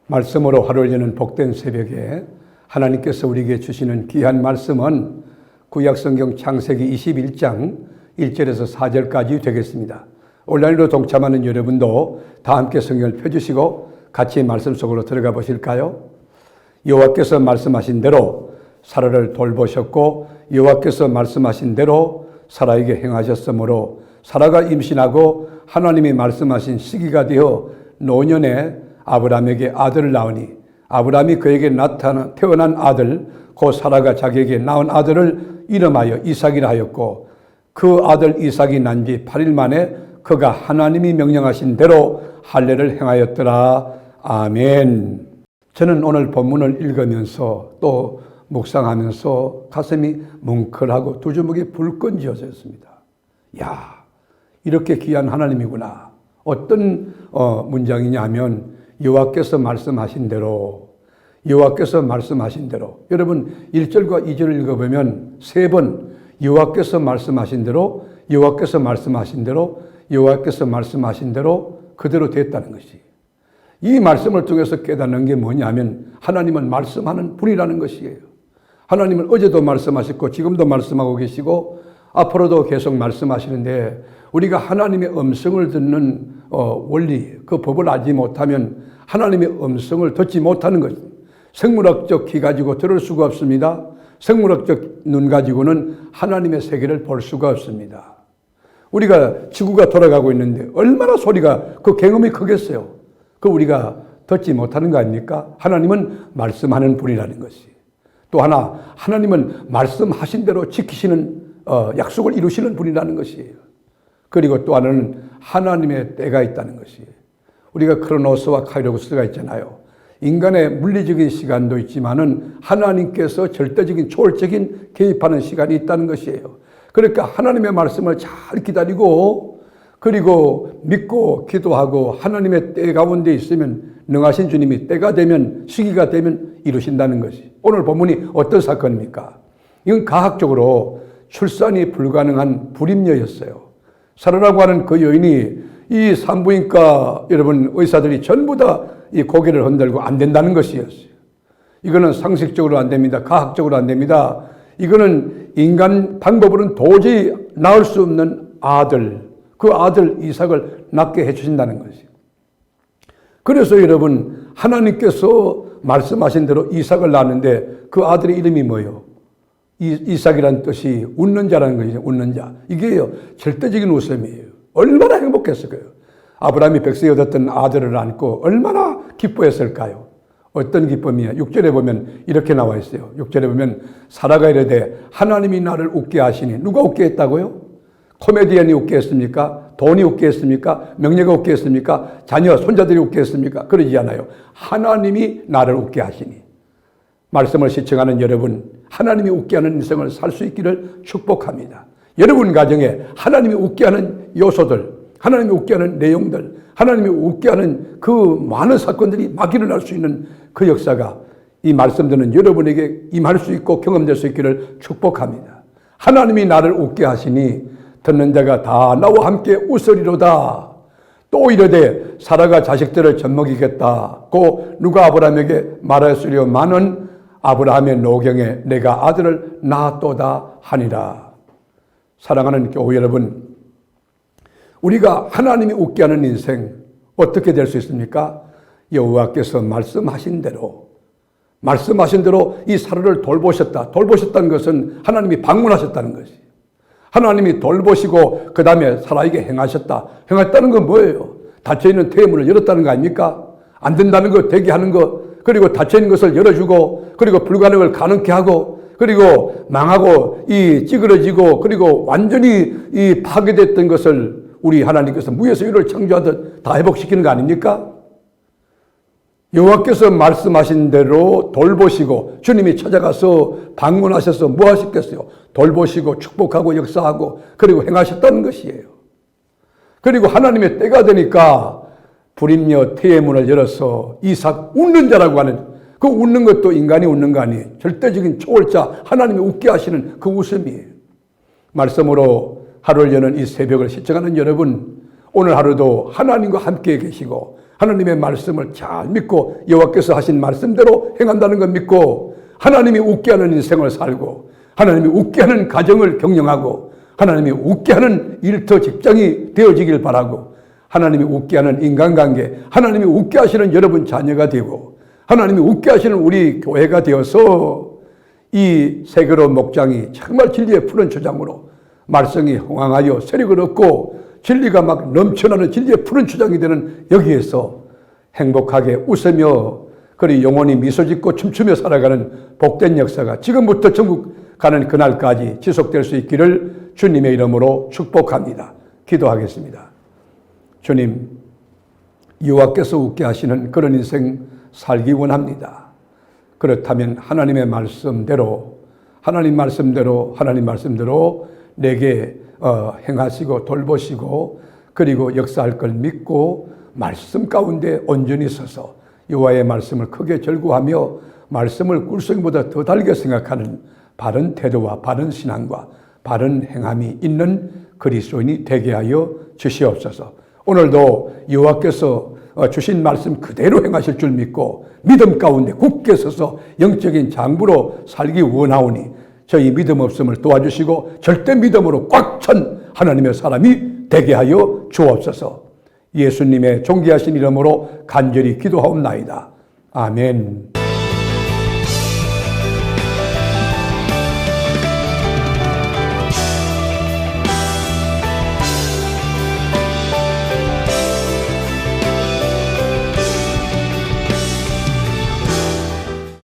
말씀으로 하루를 여는 복된 새벽에 하나님께서 우리에게 주시는 귀한 말씀은 구약성경 창세기 21장 1절에서 4절까지 되겠습니다. 온라인으로 동참하는 여러분도 다 함께 성경을 펴주시고 같이 말씀 속으로 들어가 보실까요? 여호와께서 말씀하신 대로 사라를 돌보셨고 여호와께서 말씀하신 대로 사라에게 행하셨으므로 사라가 임신하고 하나님이 말씀하신 시기가 되어 노년에 아브라함에게 아들을 낳으니 아브라함이 그에게 태어난 아들 곧 사라가 자기에게 낳은 아들을 이름하여 이삭이라 하였고 그 아들 이삭이 난 지 8일 만에 그가 하나님이 명령하신 대로 할례를 행하였더라. 아멘. 저는 오늘 본문을 읽으면서 또 묵상하면서 가슴이 뭉클하고 두 주먹이 불끈 쥐어졌습니다. 야, 이렇게 귀한 하나님이구나. 어떤 문장이냐면 여호와께서 말씀하신 대로 여러분 1절과 2절을 읽어보면 세 번 여호와께서 말씀하신 대로 여호와께서 말씀하신 대로 여호와께서 말씀하신 대로 그대로 됐다는 것이, 이 말씀을 통해서 깨닫는 게 뭐냐면 하나님은 말씀하는 분이라는 것이에요. 하나님은 어제도 말씀하셨고 지금도 말씀하고 계시고 앞으로도 계속 말씀하시는데 우리가 하나님의 음성을 듣는 원리, 그 법을 알지 못하면 하나님의 음성을 듣지 못하는 것입니다. 생물학적 귀 가지고 들을 수가 없습니다. 생물학적 눈 가지고는 하나님의 세계를 볼 수가 없습니다. 우리가 지구가 돌아가고 있는데 얼마나 소리가, 그 굉음이 크겠어요. 그 우리가 듣지 못하는 거 아닙니까? 하나님은 말씀하는 분이라는 것이. 또 하나, 하나님은 말씀하신 대로 지키시는 약속을 이루시는 분이라는 것이에요. 그리고 또 하나는 하나님의 때가 있다는 것이에요. 우리가 크로노스와 카이로스가 있잖아요. 인간의 물리적인 시간도 있지만은 하나님께서 절대적인 초월적인 개입하는 시간이 있다는 것이에요. 그러니까 하나님의 말씀을 잘 기다리고 그리고 믿고 기도하고 하나님의 때 가운데 있으면 능하신 주님이 때가 되면, 시기가 되면 이루신다는 것이. 오늘 본문이 어떤 사건입니까? 이건 과학적으로 출산이 불가능한 불임녀였어요. 사라라고 하는 그 여인이 이 산부인과 여러분 의사들이 전부 다 이 고개를 흔들고 안 된다는 것이었어요. 이거는 상식적으로 안 됩니다. 과학적으로 안 됩니다. 이거는 인간 방법으로는 도저히 낳을 수 없는 아들, 그 아들 이삭을 낳게 해주신다는 것이에요. 그래서 여러분 하나님께서 말씀하신 대로 이삭을 낳았는데 그 아들의 이름이 뭐예요? 이삭이라는 뜻이 웃는 자라는 것이죠. 웃는 자. 이게요 절대적인 웃음이에요. 얼마나 행복했을까요? 아브라함이 백세에 얻었던 아들을 안고 얼마나 기뻐했을까요? 어떤 기쁨이야? 6절에 보면 이렇게 나와 있어요. 6절에 보면 사라가 이르되 하나님이 나를 웃게 하시니. 누가 웃게 했다고요? 코미디언이 웃게 했습니까? 돈이 웃게 했습니까? 명예가 웃게 했습니까? 자녀, 손자들이 웃게 했습니까? 그러지 않아요. 하나님이 나를 웃게 하시니. 말씀을 시청하는 여러분, 하나님이 웃게 하는 인생을 살 수 있기를 축복합니다. 여러분 가정에 하나님이 웃게 하는 요소들, 하나님이 웃게 하는 내용들, 하나님이 웃게 하는 그 많은 사건들이 막 일어날 수 있는 그 역사가 이 말씀 듣는 여러분에게 임할 수 있고 경험될 수 있기를 축복합니다. 하나님이 나를 웃게 하시니 듣는 자가 다 나와 함께 웃으리로다. 또 이르되 사라가 자식들을 젖먹이겠다고 누가 아브라함에게 말하였으려마는 아브라함의 노경에 내가 아들을 낳았도다 하니라. 사랑하는 교회 여러분, 우리가 하나님이 웃게 하는 인생 어떻게 될 수 있습니까? 여호와께서 말씀하신 대로 이 사라를 돌보셨다는 것은 하나님이 방문하셨다는 것이. 하나님이 돌보시고 그 다음에 사라에게 행했다는 건 뭐예요? 닫혀있는 태문을 열었다는 거 아닙니까? 안 된다는 거 되게 하는 거, 그리고 닫혀있는 것을 열어주고, 그리고 불가능을 가능케 하고, 그리고 망하고 찌그러지고, 그리고 완전히 파괴됐던 것을 우리 하나님께서 무에서 유를 창조하듯 다 회복시키는 거 아닙니까? 여호와께서 말씀하신 대로 돌보시고 주님이 찾아가서 방문하셔서 뭐 하셨겠어요? 돌보시고 축복하고 역사하고 그리고 행하셨다는 것이에요. 그리고 하나님의 때가 되니까 불임녀 태의 문을 열어서 이삭 웃는 자라고 하는, 그 웃는 것도 인간이 웃는 거 아니에요. 절대적인 초월자 하나님이 웃게 하시는 그 웃음이에요. 말씀으로 하루를 여는 이 새벽을 시청하는 여러분, 오늘 하루도 하나님과 함께 계시고 하나님의 말씀을 잘 믿고 여호와께서 하신 말씀대로 행한다는 것 믿고 하나님이 웃게 하는 인생을 살고 하나님이 웃게 하는 가정을 경영하고 하나님이 웃게 하는 일터 직장이 되어지길 바라고 하나님이 웃게 하는 인간관계, 하나님이 웃게 하시는 여러분 자녀가 되고 하나님이 웃게 하시는 우리 교회가 되어서 이 세계로 목장이 정말 진리의 푸른 초장으로 말썽이 흥황하여 세력을 얻고 진리가 막 넘쳐나는 진리의 푸른 초장이 되는 여기에서 행복하게 웃으며 그리 영원히 미소 짓고 춤추며 살아가는 복된 역사가 지금부터 천국 가는 그날까지 지속될 수 있기를 주님의 이름으로 축복합니다. 기도하겠습니다. 주님, 여호와께서 웃게 하시는 그런 인생 살기 원합니다. 그렇다면 하나님 말씀대로 내게 행하시고 돌보시고 그리고 역사할 걸 믿고 말씀 가운데 온전히 서서 여호와의 말씀을 크게 절구하며 말씀을 꿀송이보다 더 달게 생각하는 바른 태도와 바른 신앙과 바른 행함이 있는 그리스도인이 되게 하여 주시옵소서. 오늘도 여호와께서 주신 말씀 그대로 행하실 줄 믿고 믿음 가운데 굳게 서서 영적인 장부로 살기 원하오니 저희 믿음 없음을 도와주시고 절대 믿음으로 꽉 찬 하나님의 사람이 되게 하여 주옵소서. 예수님의 존귀하신 이름으로 간절히 기도하옵나이다. 아멘.